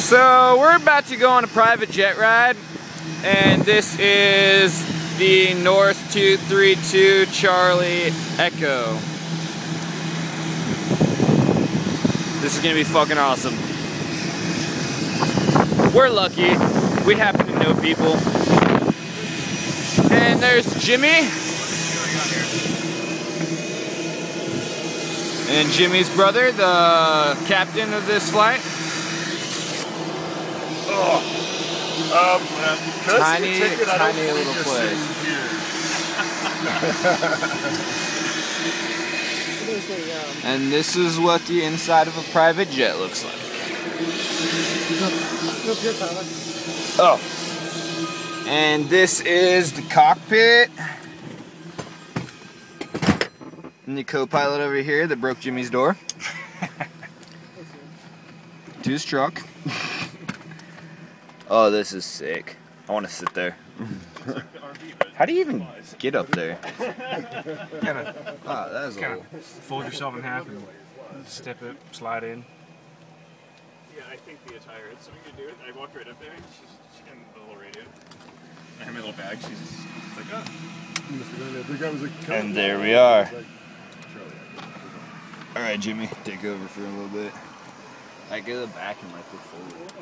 So we're about to go on a private jet ride, and this is the North 232 Charlie Echo. This is gonna be fucking awesome. We're lucky. We happen to know people. And there's Jimmy. And Jimmy's brother, the captain of this flight. Tiny little place. And this is what the inside of a private jet looks like. Oh. And this is the cockpit. And the co-pilot over here that broke Jimmy's door. To his truck. Oh, this is sick. I want to sit there. How do you even get up there? Oh, that is a little... Fold yourself in half and step it, slide in. Yeah, I think the attire had something to do with it. I walked right up there and she's in the little radio. I have my little bag, she's just like, oh. And there we are. Alright, Jimmy, take over for a little bit. I go to the back and like look forward.